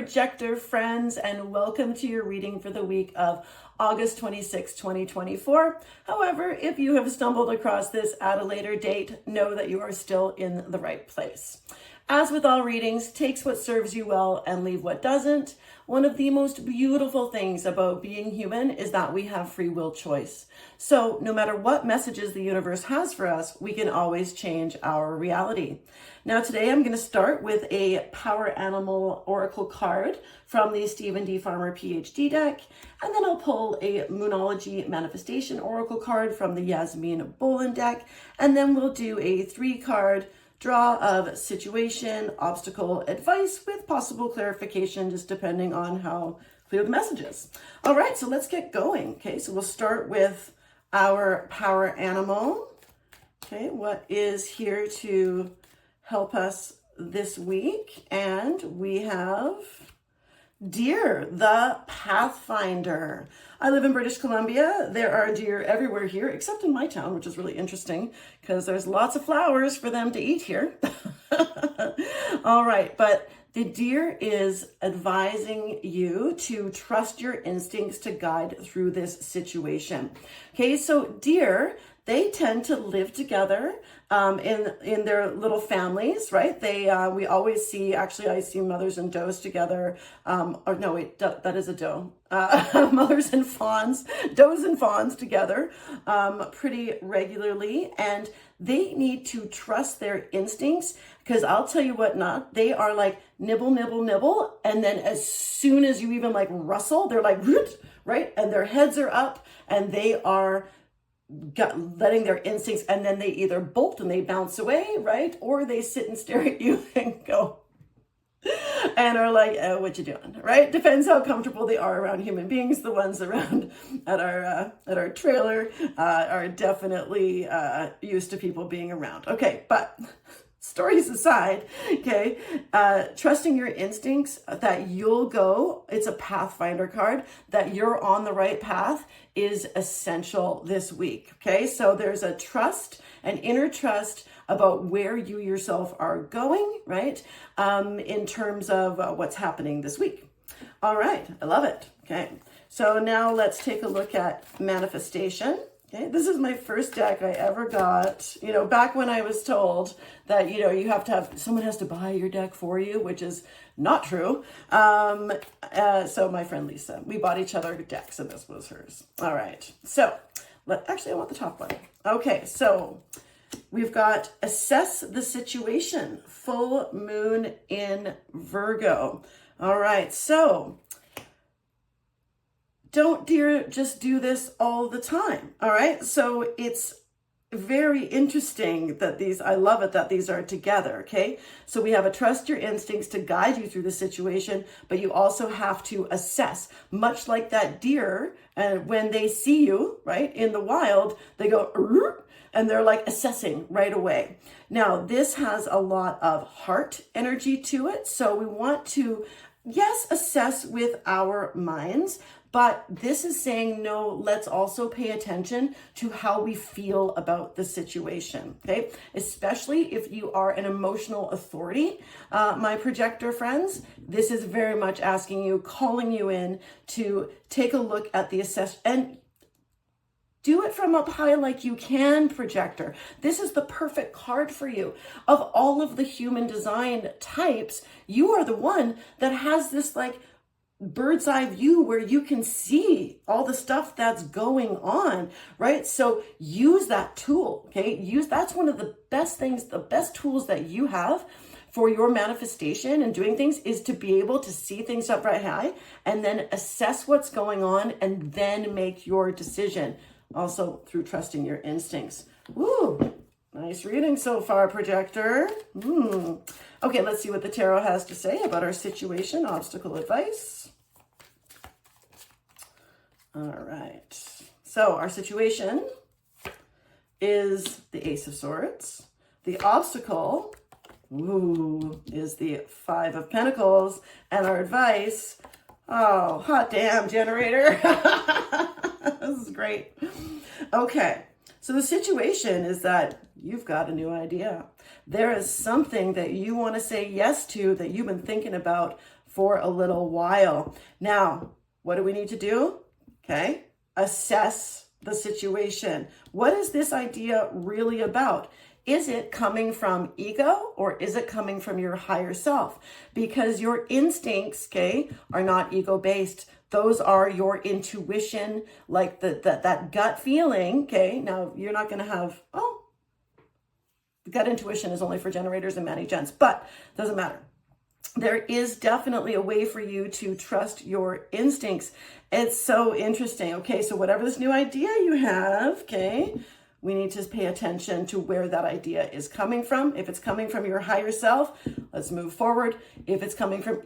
Projector friends, and welcome to your reading for the week of August 26, 2024. However, if you have stumbled across this at a later date, know that you are still in the right place. As with all readings, take what serves you well and leave what doesn't. One of the most beautiful things about being human is that we have free will choice. So no matter what messages the universe has for us, we can always change our reality. Now today I'm going to start with a Power Animal Oracle card from the Stephen D. Farmer PhD deck, and then I'll pull a Moonology Manifestation Oracle card from the Yasmin Bolin deck, and then we'll do a 3-card draw of situation, obstacle, advice with possible clarification, just depending on how clear the message is. All right, so let's get going. Okay, so we'll start with our power animal. Okay, what is here to help us this week? And we have Deer, the Pathfinder. I live in British Columbia. There are deer everywhere here, except in my town, which is really interesting because there's lots of flowers for them to eat here. All right, but the deer is advising you to trust your instincts to guide through this situation. Okay, so deer, they tend to live together in their little families, right? We always see, actually I see mothers and does together, or no wait, that is a doe. Mothers and fawns, does and fawns together pretty regularly, and they need to trust their instincts, because I'll tell you what, they are like nibble, nibble, nibble, and then as soon as you even like rustle, they're like, right? And their heads are up and they are letting their instincts, and then they either bolt and they bounce away, right? Or they sit and stare at you and go, and are like, oh, what you doing, right? Depends how comfortable they are around human beings. The ones around at our trailer are definitely used to people being around. Okay, but stories aside, okay, trusting your instincts that you'll go, it's a Pathfinder card, that you're on the right path is essential this week, okay? So there's a trust, an inner trust about where you yourself are going, right? In terms of what's happening this week. All right, I love it, okay? So now let's take a look at manifestation. Okay, this is my first deck I ever got, back when I was told that, you have to have, someone has to buy your deck for you, which is not true. So my friend Lisa, we bought each other decks and this was hers. All right, so actually I want the top one. Okay, so we've got assess the situation, full moon in Virgo. All right, so don't just do this all the time. All right. So it's very interesting that I love it that these are together. Okay. So we have a trust your instincts to guide you through the situation, but you also have to assess, much like that deer. And when they see you, right, in the wild, they go, and they're like assessing right away. Now, this has a lot of heart energy to it. So we want to, yes, assess with our minds, but this is saying, no, let's also pay attention to how we feel about the situation, okay? Especially if you are an emotional authority, my projector friends, this is very much asking you, calling you in to take a look at the assess and do it from up high like you can, projector. This is the perfect card for you. Of all of the human design types, you are the one that has this like bird's eye view where you can see all the stuff that's going on, right? So use that tool, okay? That's one of the best things, the best tools that you have for your manifestation and doing things is to be able to see things up right high and then assess what's going on and then make your decision. Also through trusting your instincts. Woo! Nice reading so far, projector. Okay, let's see what the tarot has to say about our situation, obstacle, advice. All right. So our situation is the Ace of Swords. The obstacle, is the 5 of Pentacles. And our advice, oh, hot damn, generator. This is great. Okay. So the situation is that you've got a new idea. There is something that you want to say yes to that you've been thinking about for a little while. Now, what do we need to do? Okay, assess the situation. What is this idea really about? Is it coming from ego or is it coming from your higher self? Because your instincts, okay, are not ego-based. Those are your intuition, like that gut feeling, okay? Now, you're not going to have, gut intuition is only for generators and mani-gens, but doesn't matter. There is definitely a way for you to trust your instincts. It's so interesting. Okay, so whatever this new idea you have, okay, we need to pay attention to where that idea is coming from. If it's coming from your higher self, let's move forward. If it's coming from,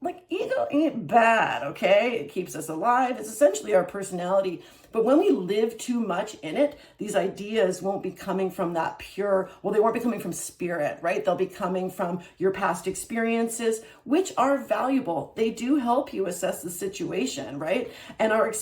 like ego ain't bad, okay? It keeps us alive. It's essentially our personality. But when we live too much in it, these ideas won't be coming from that pure, well, they won't be coming from spirit, right? They'll be coming from your past experiences, which are valuable. They do help you assess the situation, right? And our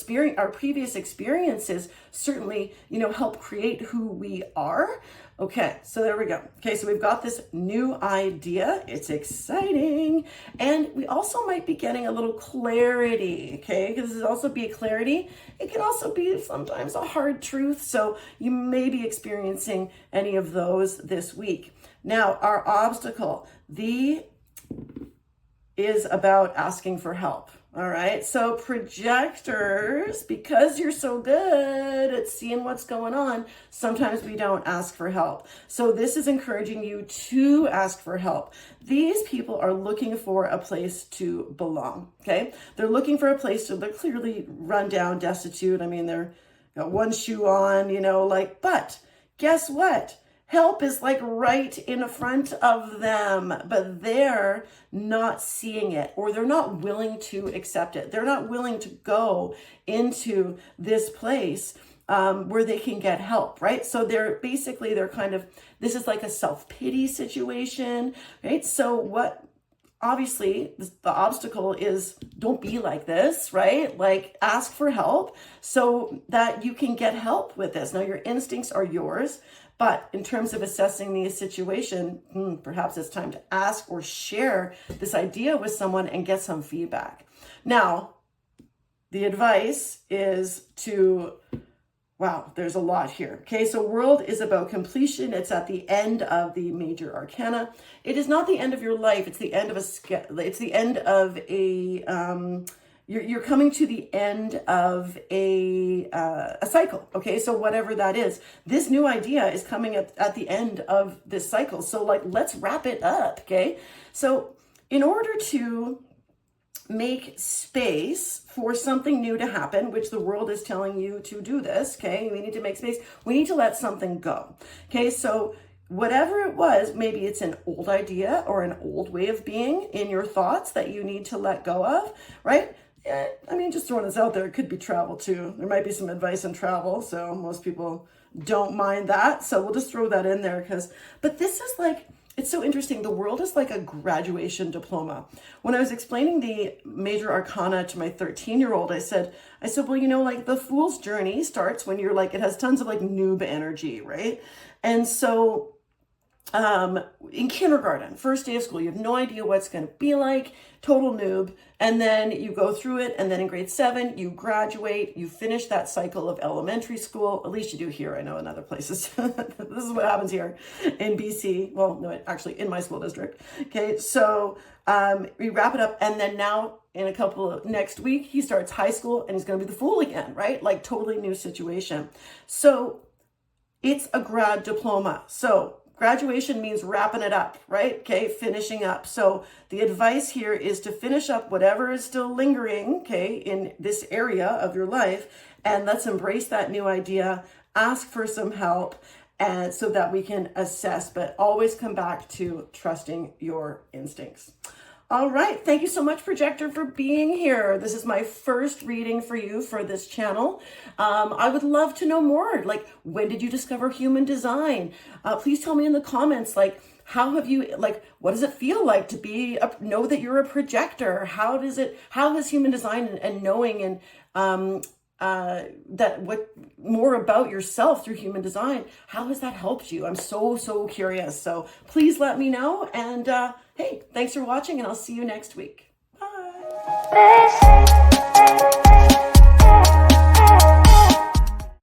previous experiences certainly, help create who we are. Okay, so there we go. Okay, so we've got this new idea. It's exciting. And we also might be getting a little clarity, okay? Because this is also be a clarity. It can also be sometimes a hard truth. So you may be experiencing any of those this week. Now, our obstacle, is about asking for help. All right, so projectors, because you're so good at seeing what's going on, sometimes we don't ask for help. So this is encouraging you to ask for help. These people are looking for a place to belong, okay? They're looking for a place they're clearly run down, destitute. I mean, they're got one shoe on, but guess what? Help is like right in front of them, but they're not seeing it, or they're not willing to accept it. They're not willing to go into this place where they can get help, right? So they're kind of, this is like a self-pity situation, right? So obviously the obstacle is, don't be like this, right? Like ask for help so that you can get help with this. Now your instincts are yours, but in terms of assessing the situation, perhaps it's time to ask or share this idea with someone and get some feedback. Now, the advice is there's a lot here. Okay, so world is about completion. It's at the end of the major arcana. It is not the end of your life. It's the end of you're coming to the end of a cycle, okay? So whatever that is, this new idea is coming at the end of this cycle. So let's wrap it up, okay? So in order to make space for something new to happen, which the world is telling you to do this, okay? We need to make space. We need to let something go, okay? So whatever it was, maybe it's an old idea or an old way of being in your thoughts that you need to let go of, right? Yeah, just throwing this out there, it could be travel too. There might be some advice on travel, so most people don't mind that. So we'll just throw that in there but this is it's so interesting. The world is like a graduation diploma. When I was explaining the major arcana to my 13-year-old, I said, well, the fool's journey starts when you're it has tons of noob energy, right? And so in kindergarten, first day of school, you have no idea what's going to be like, total noob. And then you go through it. And then in grade 7, you graduate, you finish that cycle of elementary school. At least you do here. I know in other places. This is what happens here in BC. Well, no, actually in my school district. Okay. So, we wrap it up. And then now in next week, he starts high school and he's going to be the fool again, right? Totally new situation. So it's a grad diploma. So graduation means wrapping it up, right? Okay, finishing up. So the advice here is to finish up whatever is still lingering, okay, in this area of your life, and let's embrace that new idea, ask for some help, and so that we can assess, but always come back to trusting your instincts. All right. Thank you so much, Projector, for being here. This is my first reading for you for this channel. I would love to know more. When did you discover human design? Please tell me in the comments, how have you, what does it feel like to know that you're a projector? How has human design and knowing and what more about yourself through human design, how has that helped you? I'm so curious. So please let me know. And hey, thanks for watching, and I'll see you next week. They say